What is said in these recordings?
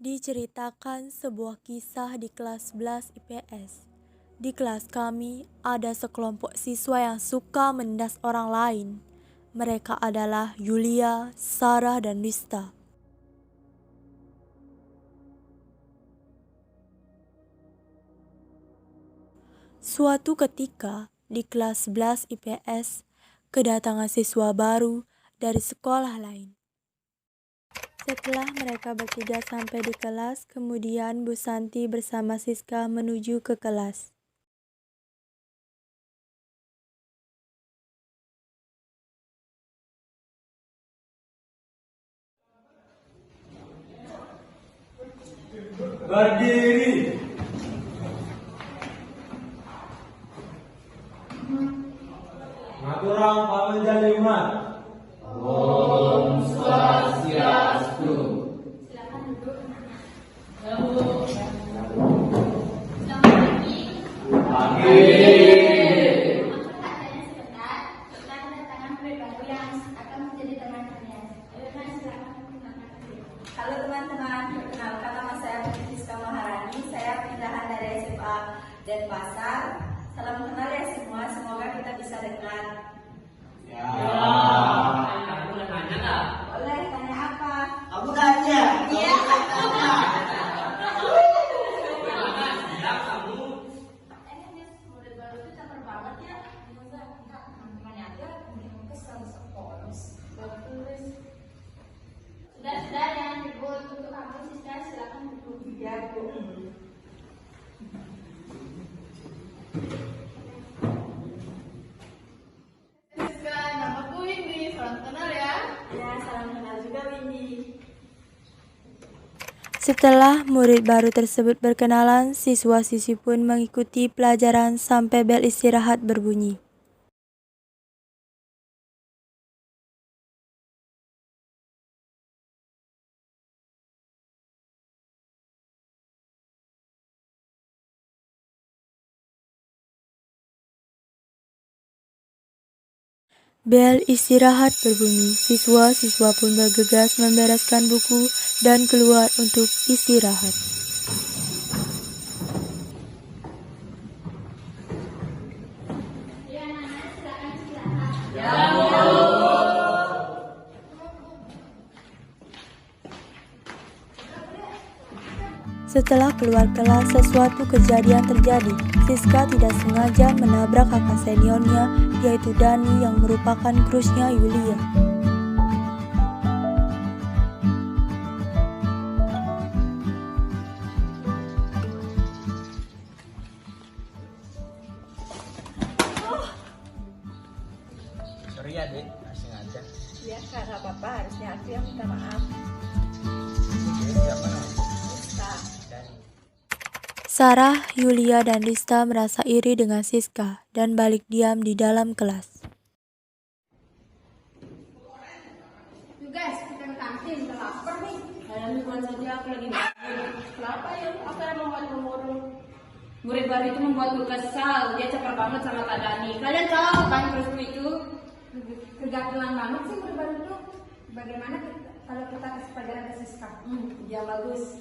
Diceritakan sebuah kisah di kelas 11 IPS. Di kelas kami ada sekelompok siswa yang suka menindas orang lain. Mereka adalah Yulia, Sarah, dan Rista. Suatu ketika di kelas 11 IPS, kedatangan siswa baru dari sekolah lain. Setelah mereka bertiga sampai di kelas, kemudian Bu Santi bersama Siska menuju ke kelas. Berdiri. Ngaturang pamanjali umat. Om Swastiastu. Silakan duduk. Pagi. Sebentar, setelah kedatangan murid baru yang akan menjadi teman kalian. Ayo, Mas, silakan perkenalkan diri. Halo teman-teman, perkenalkan nama saya Siska Maharani. Saya pindahan dari SMA Denpasar. Salam kenal ya semua, semoga kita bisa dekat. Ya. Aku boleh nanya nggak? Boleh tanya apa? Kamu nanya. Iya. Gimana? Siap kamu? Murid baru itu caper banget ya. Masa kita teman-temannya aja bikin kesel sekolah. Bagus. Sudah yang ribut untuk kamu, Siska, silakan duduk. Ya, Bu. Siska, namaku Windy, salam kenal ya. Ya, salam kenal juga Windy. Setelah murid baru tersebut berkenalan, siswa-siswi pun mengikuti pelajaran sampai bel istirahat berbunyi. Bel istirahat berbunyi, siswa-siswa pun bergegas membereskan buku dan keluar untuk istirahat. Ya, anak-anak, silakan istirahat. Setelah keluar kelas, sesuatu kejadian terjadi. Siska tidak sengaja menabrak kakak seniornya, yaitu Dani yang merupakan krusnya Yulia. Sorry ya, Dek. Nggak sengaja. Ya, Kak, nggak apa-apa. Harusnya aku yang minta maaf. Oke, siapa namanya? Siska. Dan Sarah, Yulia, dan Rista merasa iri dengan Siska dan balik diam di dalam kelas. Yuk guys, kita ke kantin, udah lapar nih. Kalian duluan saja, aku lagi makan. Kenapa ya? Apa yang membuat murung? Murid baru itu membuatku kesal. Dia caper banget sama Kak Dani. Kalian tahu kan terusku itu? Kegatelan banget sih murid baru itu. Bagaimana kalau kita kasih pelajaran ke Siska? Ya bagus.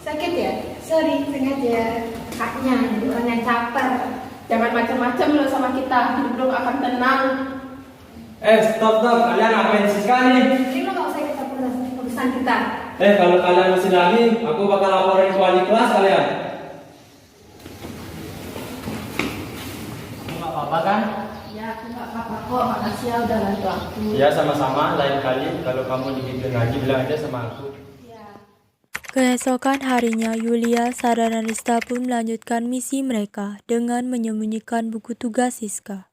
Sakit ya? Sorry, sengaja. Kaknya jadi orang yang caper. Jangan macam-macam lo sama kita. Hidup lo akan tenang. stop. Kalian ngapain Siska nih? Jadi lo gak usah ikut campur urusan kita. Kalau kalian masih lagi, aku bakal laporin ke wali kelas kalian. Nggak apa-apa kan? Ya, aku gak apa-apa kok. Makasih ya udah bantu aku. Ya, sama-sama. Lain kali kalau kamu digituin lagi, bilang aja sama aku. Keesokan harinya, Yulia, Sarah, dan Rista pun melanjutkan misi mereka dengan menyembunyikan buku tugas Siska.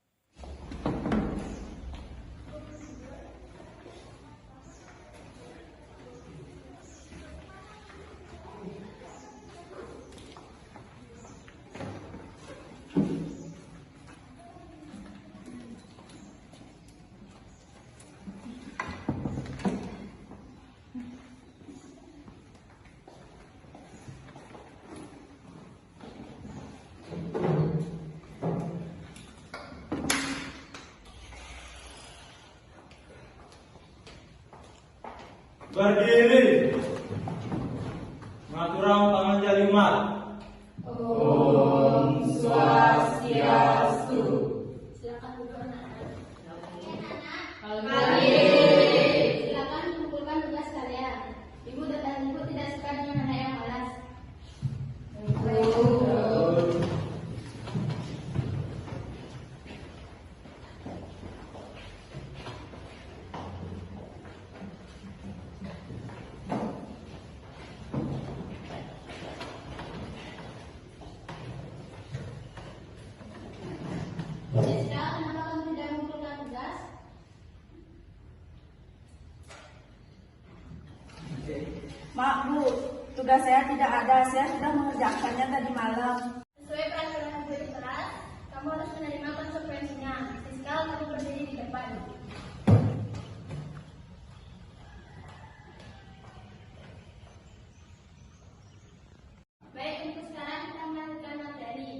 Berdiri. Maturang tangan jalimat. Silakan duduk anak-anak. Silakan kumpulkan tugas kalian. Ibu dan ibu tidak suka dengan anak yang malas. Siska, kenapa kamu tidak mengumpulkan tugas? Maaf Bu, tugas saya tidak ada. Saya sudah mengerjakannya tadi malam. Sesuai peraturan yang sudah dikeras, kamu harus menerima konsekuensinya. Siska, kamu berdiri di depan. Baik, untuk sekarang kita melanjutkan materi.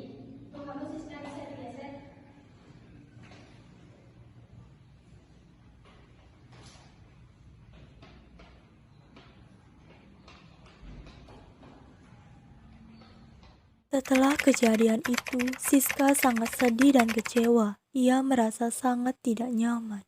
Untuk kamu Siska bisa digeser. Setelah kejadian itu, Siska sangat sedih dan kecewa. Ia merasa sangat tidak nyaman.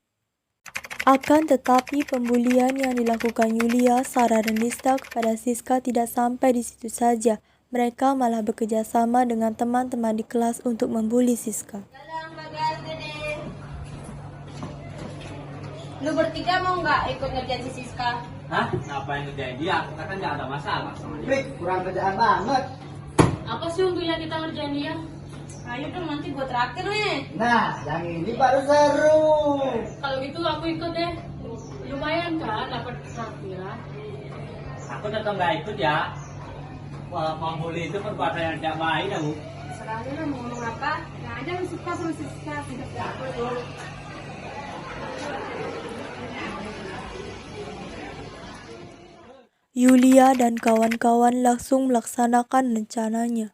Akan tetapi pembulian yang dilakukan Yulia, Sarah, dan Nista kepada Siska tidak sampai di situ saja. Mereka malah bekerja sama dengan teman-teman di kelas untuk membuli Siska. Dalam bagas gede. Lu bertiga mau nggak ikut ngerjain si Siska? Hah? Ngapain ngerjain dia? Kita kan nggak ada masalah sama dia. Prik, kurang kerjaan banget. Apa sih untungnya kita ngerjain dia? Ayo dong, nanti gue traktir nih. Nah, yang ini baru seru. Kalau gitu aku ikut deh. Lumayan kan dapat traktiran. Aku tetap nggak ikut ya. Wah, membuli itu perbuatan yang tidak baik, Bu. Sekali lah mau ngomong apa? Nah aja lu suka sama Siska, tidak takut. Yulia dan kawan-kawan langsung melaksanakan rencananya.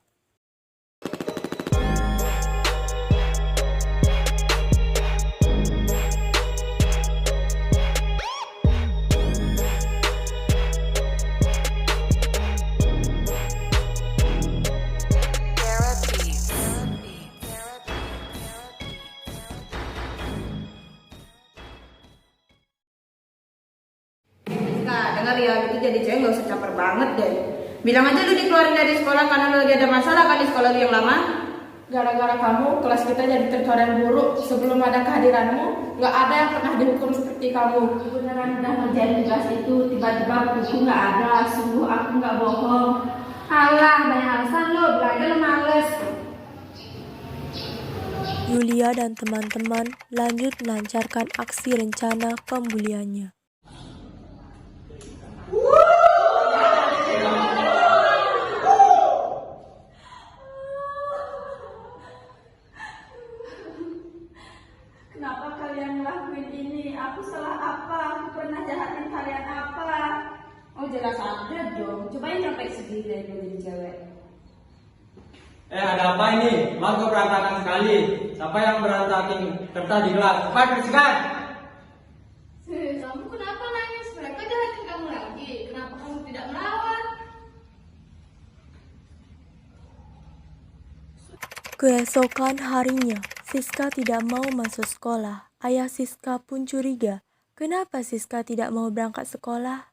Nah, dengar ya, itu jadi cewek gak usah caper banget deh. Bilang aja lu dikeluarin dari sekolah karena lu lagi ada masalah kan di sekolah lu yang lama. Gara-gara kamu, kelas kita jadi tercoreng buruk. Sebelum ada kehadiranmu, gak ada yang pernah dihukum seperti kamu. Beneran udah ngerjain tugas itu, tiba-tiba buku nggak ada. Sungguh aku nggak bohong. Alah, banyak alasan lu, belajar lu males. Yulia dan teman-teman lanjut melancarkan aksi rencana pembuliannya. Kenapa kalian ngelakuin ini? Aku salah apa? Aku pernah jahatin kalian apa? Oh jelas ada dong, cobain sampai segini dari lu jadi cewek. Ada apa ini? Kelas berantakan sekali. Siapa yang berantakin kertas di kelas? Cepat bersihkan. Kamu kenapa nangis? Mereka jahatin kamu lagi. Kenapa kamu tidak melawan? Keesokan harinya, Siska tidak mau masuk sekolah. Ayah Siska pun curiga, kenapa Siska tidak mau berangkat sekolah?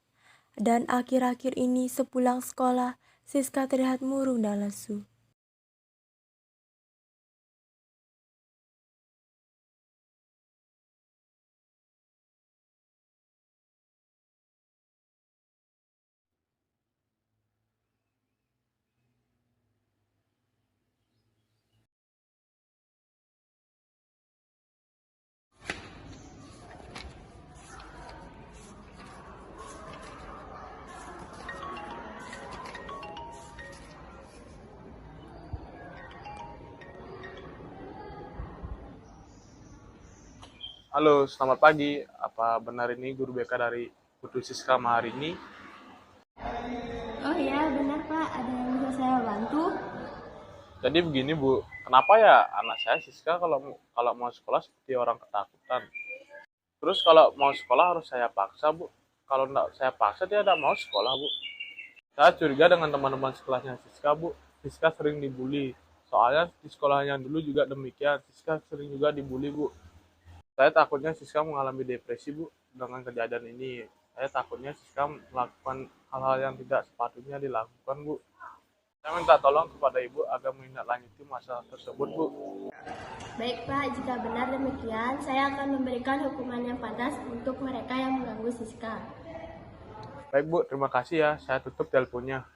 Dan akhir-akhir ini sepulang sekolah, Siska terlihat murung dan lesu. Halo, selamat pagi. Apa benar ini guru BK dari Putri Siska hari ini? Oh iya, benar Pak. Ada yang bisa saya bantu? Jadi begini Bu, kenapa ya anak saya Siska kalau mau sekolah seperti orang ketakutan? Terus kalau mau sekolah harus saya paksa Bu. kalau nggak saya paksa dia tidak mau sekolah, Bu. Saya curiga dengan teman-teman sekelasnya Siska, Bu. Siska sering dibully. Soalnya di sekolahnya dulu juga demikian. Siska sering juga dibully, Bu. Saya takutnya Siska mengalami depresi, Bu, dengan kejadian ini. Saya takutnya Siska melakukan hal-hal yang tidak sepatutnya dilakukan, Bu. Saya minta tolong kepada Ibu agar menindaklanjuti masalah tersebut, Bu. Baik Pak, jika benar demikian, saya akan memberikan hukuman yang pantas untuk mereka yang mengganggu Siska. Baik, Bu, terima kasih ya. Saya tutup teleponnya.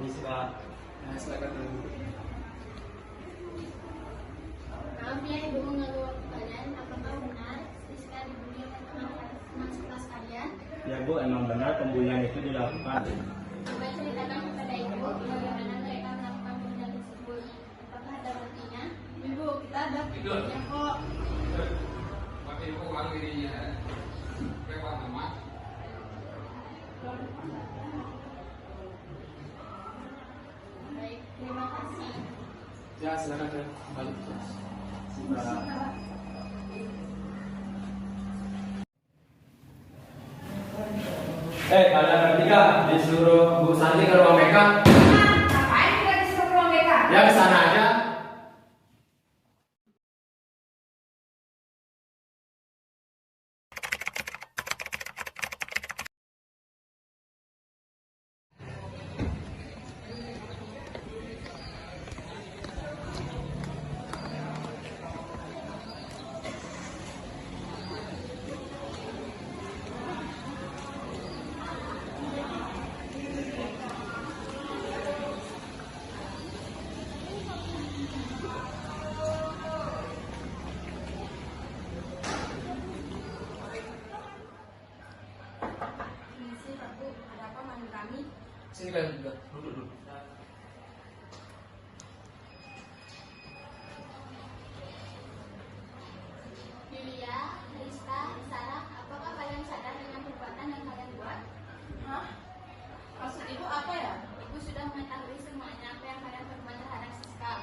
Bisa. Silakan dulu. Maaf ya Ibu mengganggu waktu kalian. Apakah benar Siska dibully oleh teman sekelas kalian? Ya Bu, emang benar pembulian itu dilakukan. Coba ceritakan kepada Ibu bagaimana mereka melakukan pembulian tersebut. Apakah ada buktinya? Ibu, kita ada videonya kok. Baik, terima kasih. Ya, silakan ya. Balik. Kalian bertiga disuruh Bu Santi ke ruang mereka. Ngapain kita disuruh ruang BK? Ya ke sana aja. Permisi Pak Bu, ada apa manggil kami? Sini kalian juga. Duduk dulu. Yulia, Rista, Sarah, apakah kalian sadar dengan perbuatan yang kalian buat? Hah? Maksud Ibu apa ya? Ibu sudah mengetahui semuanya apa yang kalian perbuat terhadap Siska.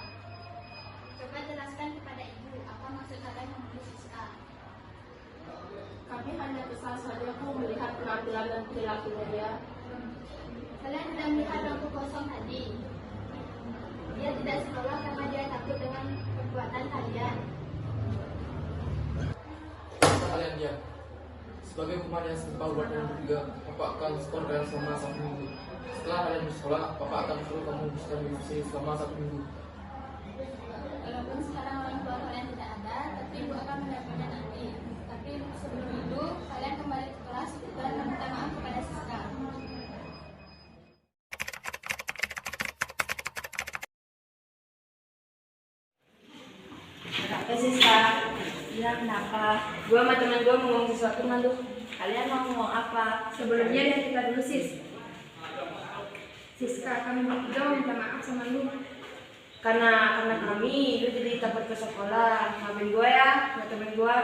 Coba jelaskan kepada Ibu apa maksud kalian membunuh Siska. Kami hanya kesal saja kok melihat penampilan dan perilakunya dia. Kalian sudah melihat lampu kosong tadi. Dia tidak sekolah karena dia takut dengan perbuatan kalian. Kalian diam. Sebagai hukuman yang setimpal buat kalian bertiga, Bapak akan skor kalian selama 1 minggu. Setelah kalian bersekolah, Bapak akan suruh kamu bisa diskusi selama 1 minggu. Walaupun sekarang orang tua kalian tidak ada, tapi Ibu akan mendapatkan nanti. Tapi sebelum itu, kalian kembali ke kelas dan meminta maaf kepada Siska. Kenapa sih, Kak? Iya, kenapa? Gue sama temen gue mau ngomong sesuatu, Mandu. Kalian mau ngomong apa? Sebelumnya dari kita dulu sis. Siska, kami bertiga mau minta maaf sama lu. Karena kami, lu jadi takut ke sekolah. Maafin gue ya, sama temen gue.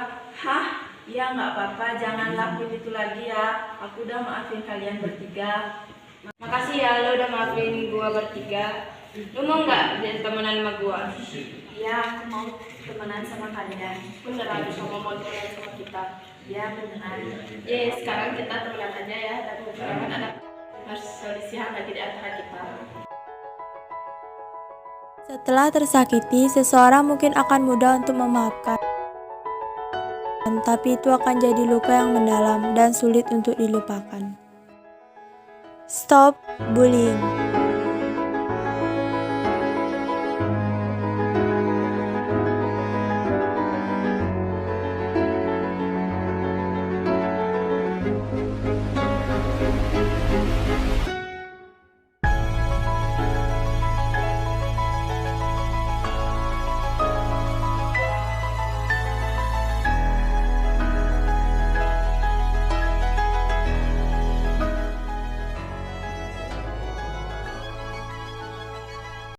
Hah? Ya nggak apa-apa, jangan lakuin itu lagi ya. Aku udah maafin kalian bertiga. Makasih ya, lo udah maafin gue bertiga. Lu mau nggak jadi temenan sama gue? Ya, aku mau temenan sama kalian. Beneran sama mau temenan sama kita. Ya beneran. Sekarang kita temenan aja ya. Dan mudah-mudahan ada perselisihan lagi di antara kita. Setelah tersakiti, seseorang mungkin akan mudah untuk memaafkan. Tapi itu akan jadi luka yang mendalam dan sulit untuk dilupakan. Stop bullying.